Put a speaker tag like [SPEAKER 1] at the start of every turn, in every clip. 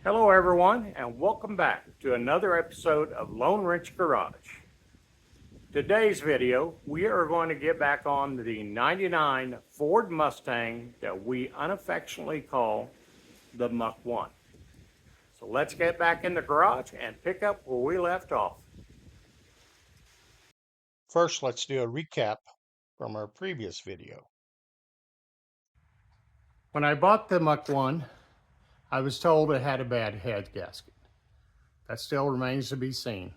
[SPEAKER 1] Hello everyone, and welcome back to another episode of Lone Wrench Garage. Today's video, we are going to get back on the 99 Ford Mustang that we unaffectionately call the Muck 1. So let's get back in the garage and pick up where we left off.
[SPEAKER 2] First, let's do a recap from our previous video.
[SPEAKER 1] When I bought the Muck 1, I was told it had a bad head gasket. That still remains to be seen.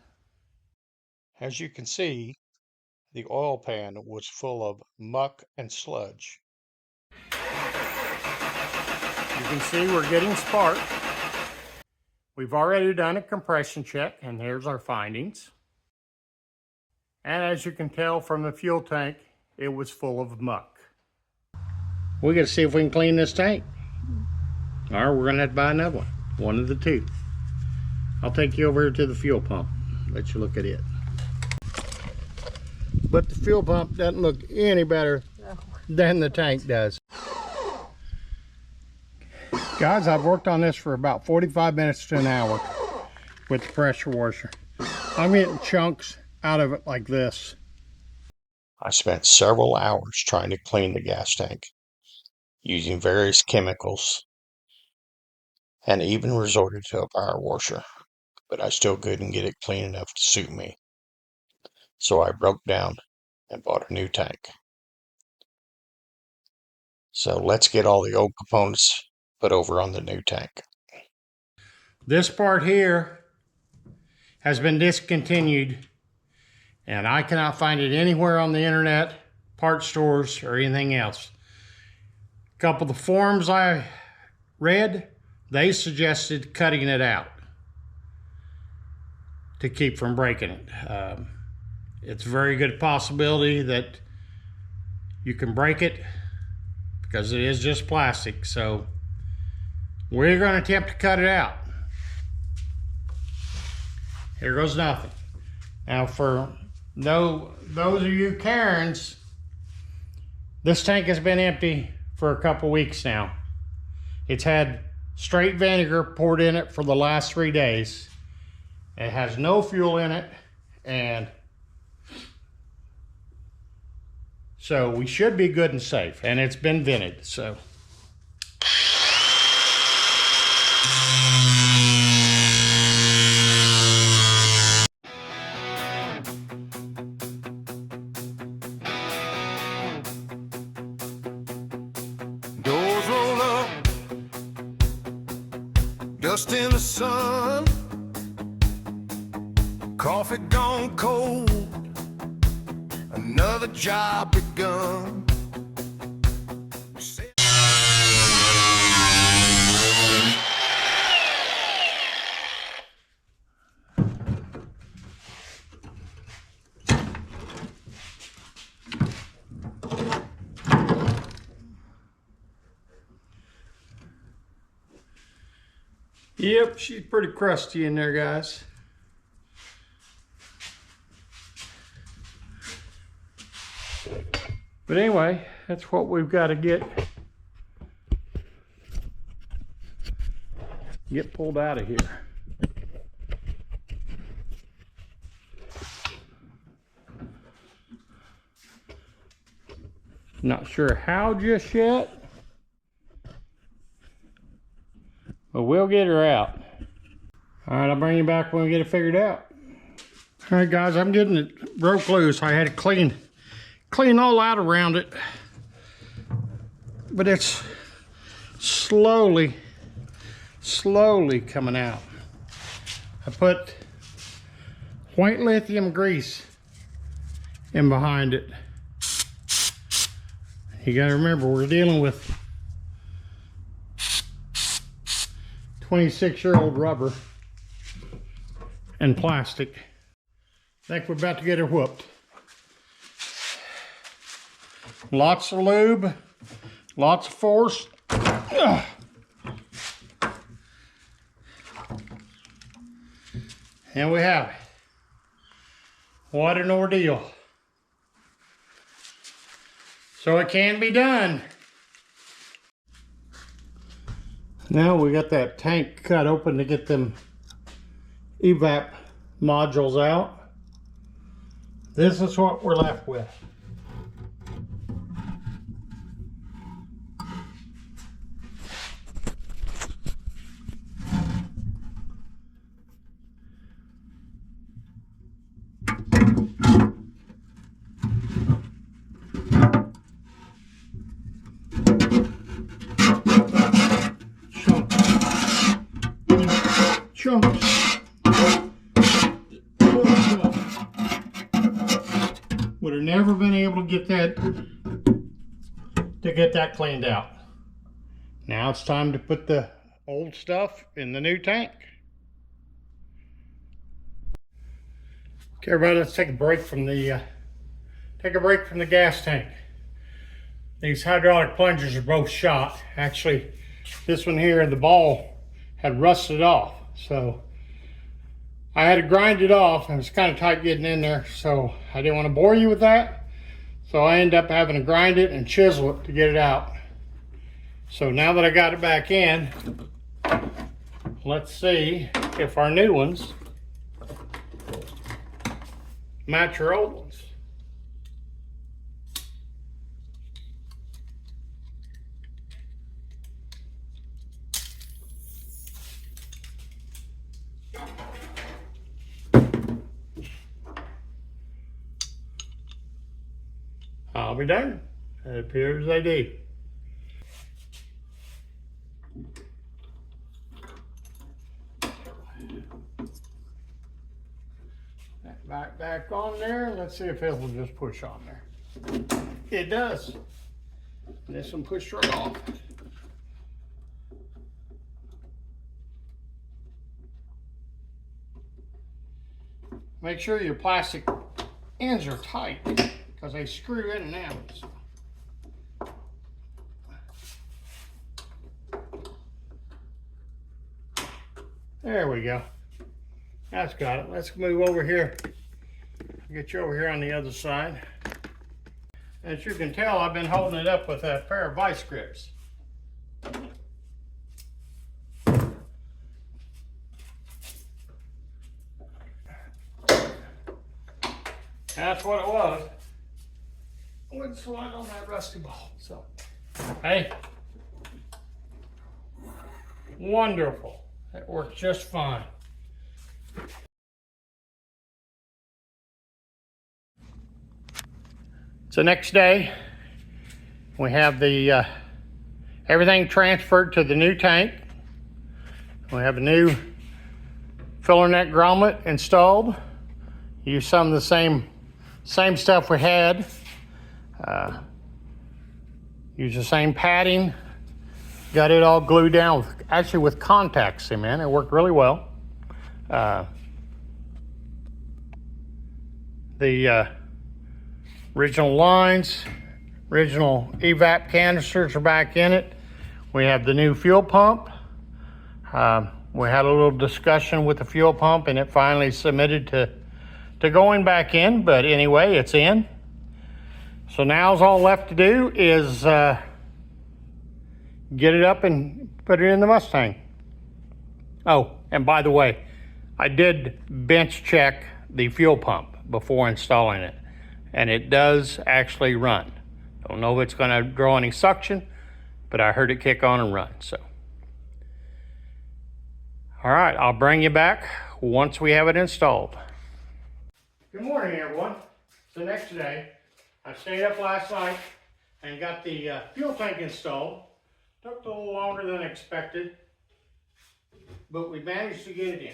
[SPEAKER 2] As you can see, the oil pan was full of muck and sludge.
[SPEAKER 1] You can see we're getting spark. We've already done a compression check, and here's our findings. And as you can tell from the fuel tank, it was full of muck. We gotta see if we can clean this tank. Or we're gonna have to buy another one. One of the two. I'll take you over here to the fuel pump. Let you look at it. But the fuel pump doesn't look any better than the tank does. Guys, I've worked on this for about 45 minutes to an hour with the pressure washer. I'm getting chunks out of it like this.
[SPEAKER 2] I spent several hours trying to clean the gas tank, using various chemicals, and even resorted to a power washer, but I still couldn't get it clean enough to suit me. So I broke down and bought a new tank. So let's get all the old components put over on the new tank.
[SPEAKER 1] This part here has been discontinued, and I cannot find it anywhere on the internet, part stores, or anything else. A couple of the forums I read, they suggested cutting it out to keep from breaking it. It's a very good possibility that you can break it because it is just plastic. So we're going to attempt to cut it out. Here goes nothing. Now for those of you Karens, this tank has been empty for a couple weeks now. It's had straight vinegar poured in it for the last 3 days. It has no fuel in it, and so we should be good and safe, and it's been vented, so.
[SPEAKER 3] Doors roll up, dust in the sun, coffee gone cold, another job begun.
[SPEAKER 1] Yep, she's pretty crusty in there, guys. But anyway, that's what we've got to get pulled out of here. Not sure how just yet, but we'll get her out. All right, I'll bring you back when we get it figured out. All right, guys, I'm getting it broke loose. I had to clean all out around it, but it's slowly coming out. I put white lithium grease in behind it. You gotta remember, we're dealing with 26-year-old rubber and plastic. I think we're about to get her whooped. Lots of lube, lots of force. Ugh. And we have it. What an ordeal. So it can be done. Now we got that tank cut open to get them evap modules out. This is what we're left with. Chunks. Would have never been able to get that cleaned out. Now it's time to put the old stuff in the new tank. Okay, everybody, let's take a break from the gas tank. These hydraulic plungers are both shot. Actually, this one here, the ball had rusted off, so I had to grind it off, and it's kind of tight getting in there, so I didn't want to bore you with that. So I ended up having to grind it and chisel it to get it out. So now that I got it back in, let's see if our new ones match our old ones. I'll be darned. It appears they do. That back on there. Let's see if it will just push on there. It does. This one pushed right off. Make sure your plastic ends are tight, because they screw in and out. There we go. That's got it. Let's move over here. Get you over here on the other side. As you can tell, I've been holding it up with a pair of vice grips. That's what it was. I wouldn't slide on that rusty ball. So, hey, wonderful. It works just fine. So next day, we have the everything transferred to the new tank. We have a new filler neck grommet installed. Use some of the same stuff we had. Use the same padding. Got it all glued down, actually with contact cement. It worked really well. The original lines, original evap canisters are back in it. We have the new fuel pump. We had a little discussion with the fuel pump, and it finally submitted to going back in, but anyway, it's in. So now all left to do is get it up and put it in the Mustang. Oh, and by the way, I did bench check the fuel pump before installing it, and it does actually run. Don't know if it's going to draw any suction, but I heard it kick on and run. So, all right, I'll bring you back once we have it installed. Good morning, everyone. It's the next day. I stayed up last night and got the fuel tank installed. Took a little longer than expected, but we managed to get it in.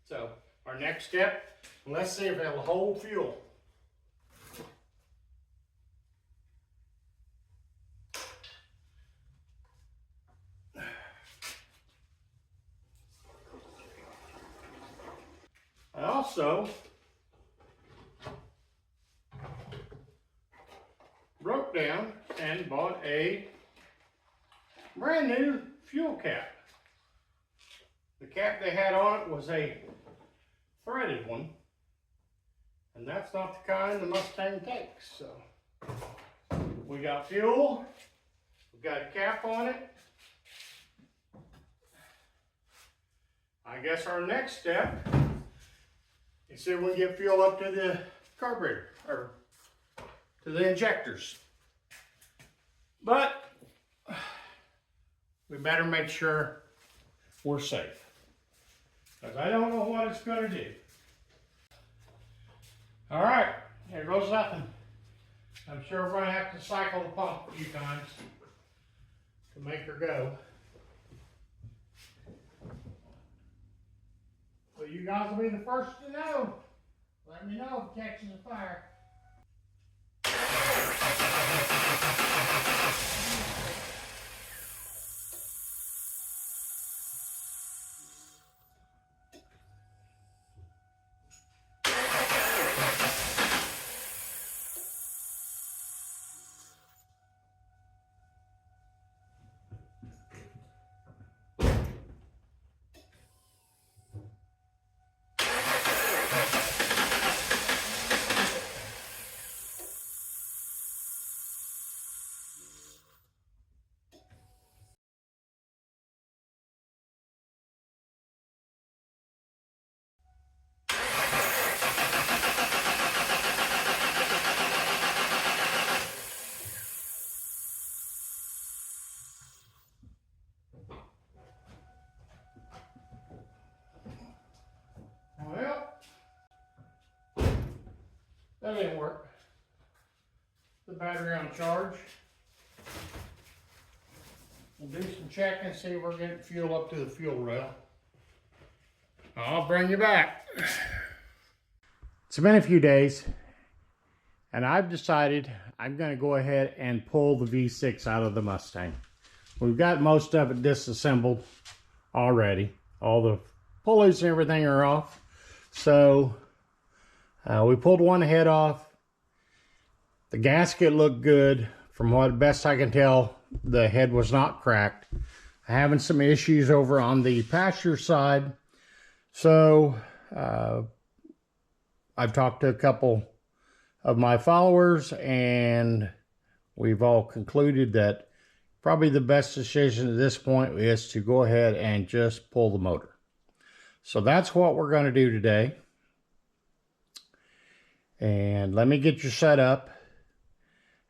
[SPEAKER 1] So our next step, let's see if it'll hold fuel. I also broke down and bought a brand new fuel cap. The cap they had on it was a threaded one, and that's not the kind the Mustang takes. So we got fuel, we got a cap on it, I guess our next step is see if we can get fuel up to the carburetor, or to the injectors. But we better make sure we're safe, because I don't know what it's going to do. All right, here goes nothing. I'm sure we're going to have to cycle the pump a few times to make her go. So you guys will be the first to know. Let me know if it catches a fire. Well, that didn't work. The battery on charge. We'll do some checking, see if we're getting fuel up to the fuel rail. I'll bring you back. It's been a few days, and I've decided I'm going to go ahead and pull the V6 out of the Mustang. We've got most of it disassembled already. All the pulleys and everything are off. So we pulled one head off. The gasket looked good. From what best I can tell, the head was not cracked. Having some issues over on the passenger side. So I've talked to a couple of my followers, and we've all concluded that probably the best decision at this point is to go ahead and just pull the motor. So that's what we're going to do today. And let me get you set up.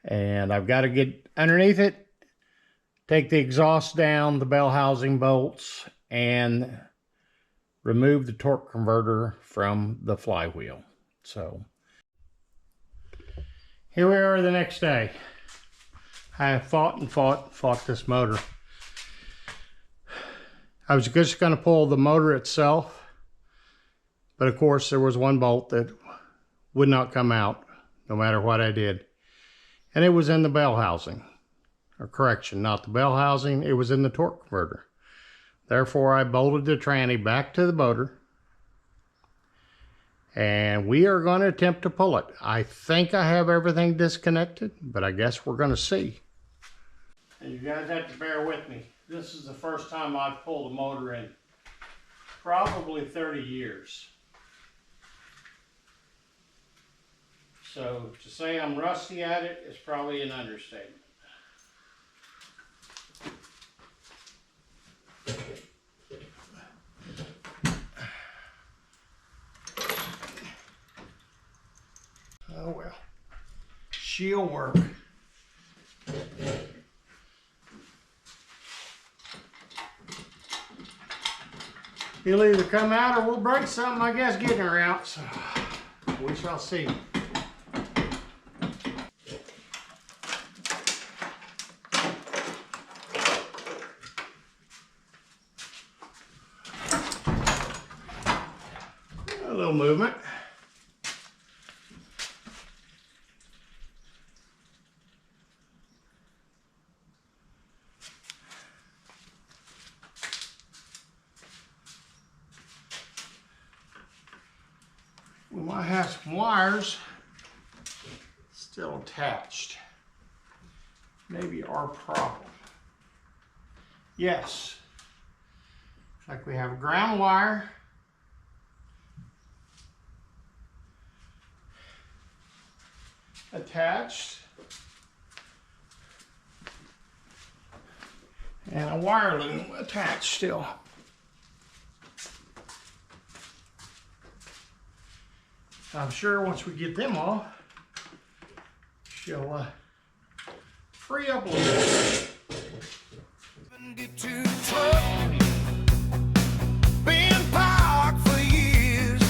[SPEAKER 1] And I've got to get underneath it, take the exhaust down, the bell housing bolts, and remove the torque converter from the flywheel. So here we are the next day. I have fought this motor. I was just going to pull the motor itself, but of course there was one bolt that would not come out no matter what I did. And it was in the bell housing, or correction, not the bell housing, it was in the torque converter. Therefore, I bolted the tranny back to the motor, and we are going to attempt to pull it. I think I have everything disconnected, but I guess we're going to see. And you guys have to bear with me. This is the first time I've pulled a motor in probably 30 years. So to say I'm rusty at it is probably an understatement. Oh well, she'll work. He'll either come out or we'll break something, I guess, getting her out. So we shall see. A little movement. We might have some wires still attached. Maybe our problem. Yes. Looks like we have a ground wire. Attached. And a wire loom attached still. I'm sure once we get them off, she'll free up a little bit.
[SPEAKER 3] Get to the truck, been parked for years.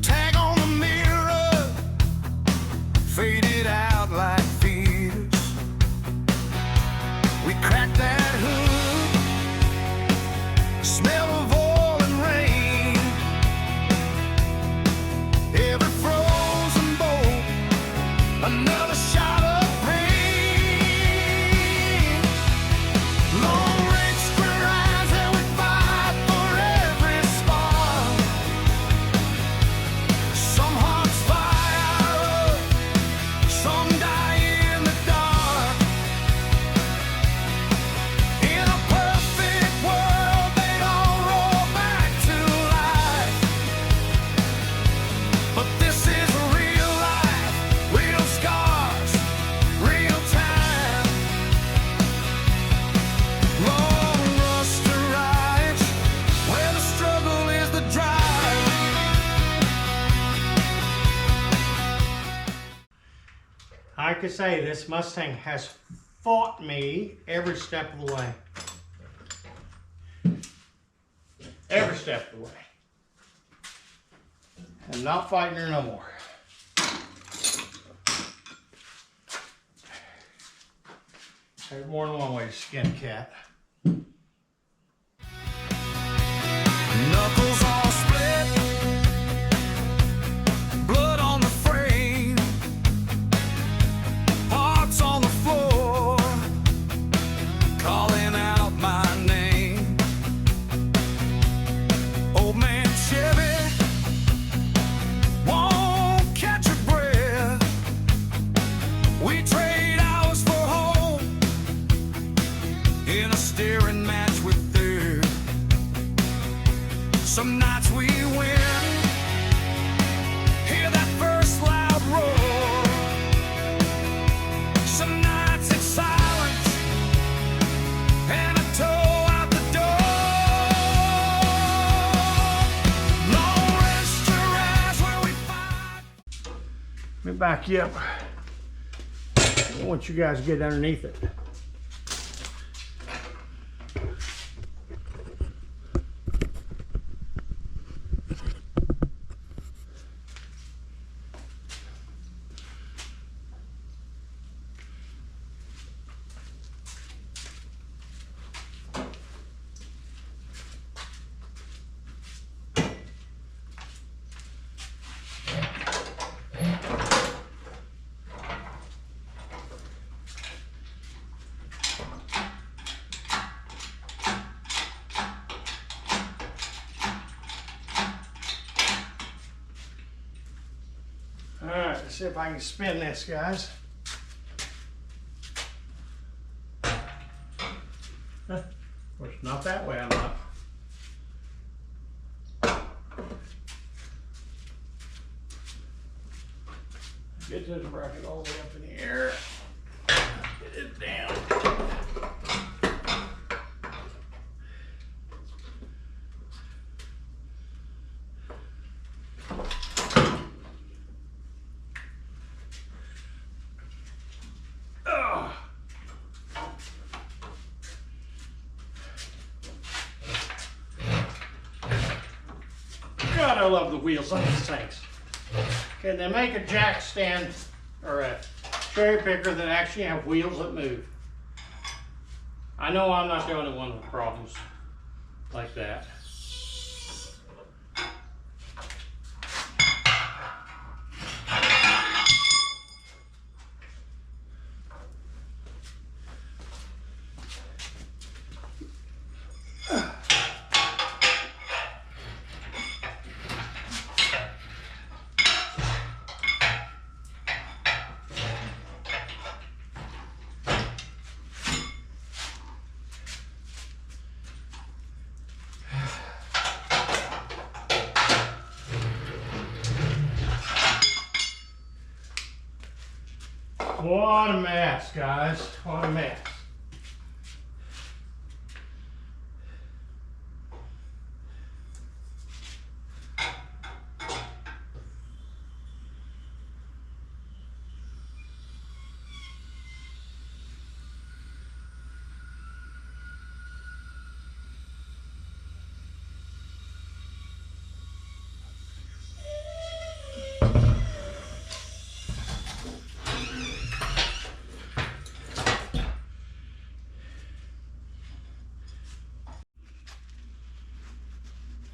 [SPEAKER 3] Tag on the mirror, faded out like fears. We cracked that hood, smell of oil and rain. Every frozen bolt, another shot of pain. Long range square eyes and we fight for every spark. Some hearts fire up, some die in the dark. In a perfect world, they all roll back to life. But this is real life, real scars, real time. Long rusty rides, where the struggle is the drive.
[SPEAKER 1] I could say this Mustang has fought me every step of the way. Every step of the way. I'm not fighting her no more. There's more than one way to skin a cat.
[SPEAKER 3] Knuckles all split, blood on the frame, hearts on the floor, calling out my name. Old man Chevy won't catch a breath. We trade hours for home in a staring match with death. Some nights we win, hear that first loud roar. Some nights it's silence and a toe out the door. Long rest your eyes where we fight.
[SPEAKER 1] Let me back you up. I want you guys to get underneath it. All right, let's see if I can spin this, guys. Of course, not that way, I'm not. Get this bracket all the way up in the air. Get it down. God, I love the wheels on these things. Okay, they make a jack stand or a cherry picker that actually have wheels that move. I know I'm not the only one with problems like that. What a mess, guys. What a mess.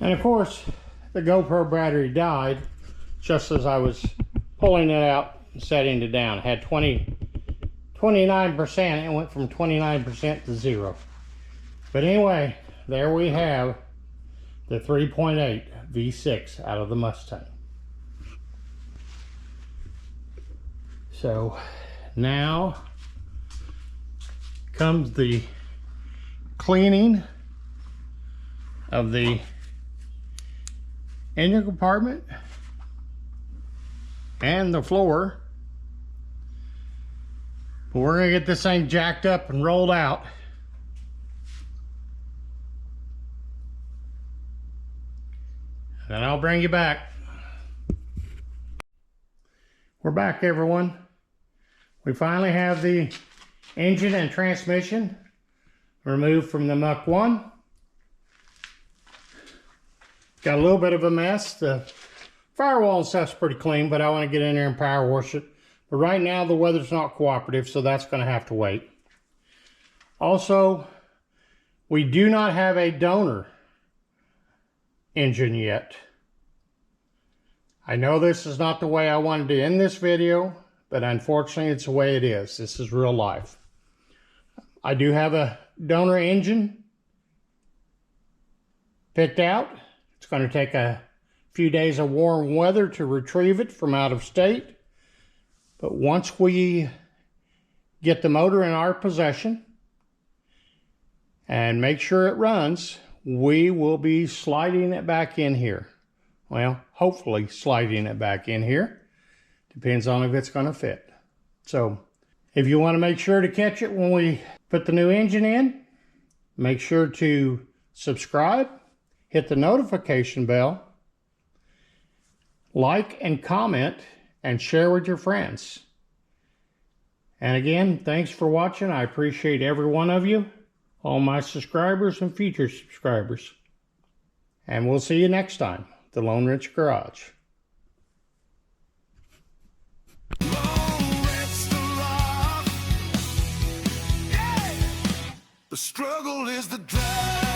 [SPEAKER 1] And of course, the GoPro battery died just as I was pulling it out and setting it down. It had 29%. It went from 29% to 0. But anyway, there we have the 3.8 V6 out of the Mustang. So now comes the cleaning of the engine compartment and the floor. But we're gonna get this thing jacked up and rolled out. Then I'll bring you back. We're back, everyone. We finally have the engine and transmission removed from the Muck 1. Got a little bit of a mess. The firewall and stuff's pretty clean, but I want to get in there and power wash it. But right now the weather's not cooperative, so that's going to have to wait. Also, we do not have a donor engine yet. I know this is not the way I wanted to end this video, but unfortunately it's the way it is. This is real life. I do have a donor engine picked out. It's going to take a few days of warm weather to retrieve it from out of state. But once we get the motor in our possession and make sure it runs, we will be sliding it back in here. Well, hopefully sliding it back in here. Depends on if it's going to fit. So if you want to make sure to catch it when we put the new engine in, make sure to subscribe, hit the notification bell, like and comment, and share with your friends. And again, thanks for watching. I appreciate every one of you, all my subscribers and future subscribers. And we'll see you next time, the Lone Wrench Garage.
[SPEAKER 3] The struggle is the drive.